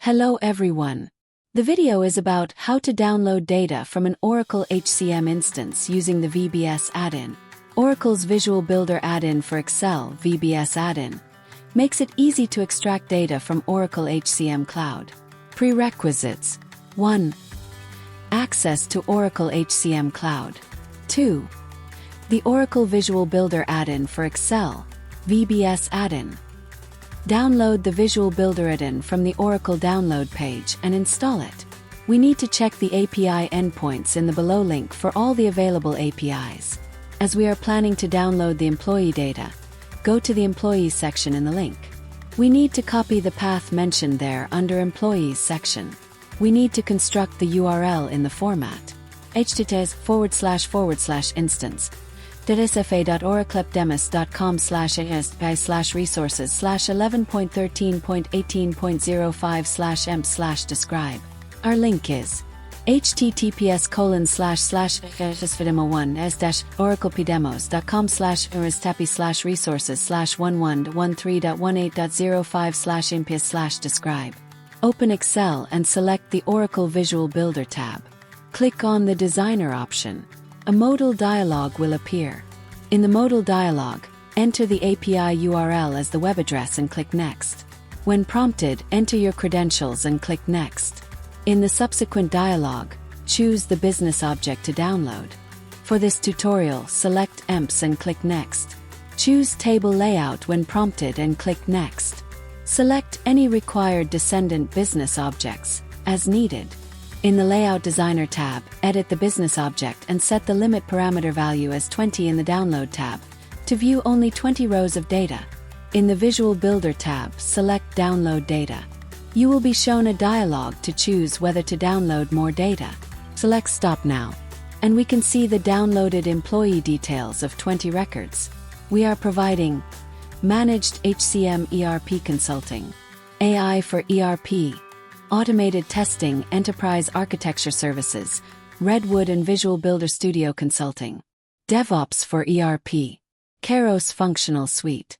Hello everyone. The video is about how to download data from an Oracle HCM instance using the VBS add-in. Oracle's Visual Builder add-in for Excel, VBS add-in, makes it easy to extract data from Oracle HCM Cloud. Prerequisites: 1. Access to Oracle HCM Cloud. 2. The Oracle Visual Builder add-in for Excel, VBS add-in. Download the Visual Builder add-in from the Oracle download page and install it. We need to check the API endpoints in the below link for all the available APIs. As we are planning to download the employee data, go to the Employees section in the link. We need to copy the path mentioned there under Employees section. We need to construct the URL in the format https://instance dsfa.oraclepdemus.com/asp/11.13.18.05/emp/describe. Our link is https://oraclepdemos.com/irastapi/resources/11.13.18.05/imps/describe. Open Excel and select the Oracle Visual Builder tab. Click on the Designer option. A modal dialog will appear. In the modal dialog, enter the API URL as the web address and click Next. When prompted, enter your credentials and click Next. In the subsequent dialog, choose the business object to download. For this tutorial, select EMPS and click Next. Choose Table Layout when prompted and click Next. Select any required descendant business objects, as needed. In the Layout Designer tab, edit the business object and set the limit parameter value as 20 in the Download tab, to view only 20 rows of data. In the Visual Builder tab, select Download Data. You will be shown a dialog to choose whether to download more data. Select Stop Now. And we can see the downloaded employee details of 20 records. We are providing Managed HCM ERP Consulting, AI for ERP, Automated Testing Enterprise Architecture Services, Redwood and Visual Builder Studio Consulting, DevOps for ERP, Kairos Functional Suite.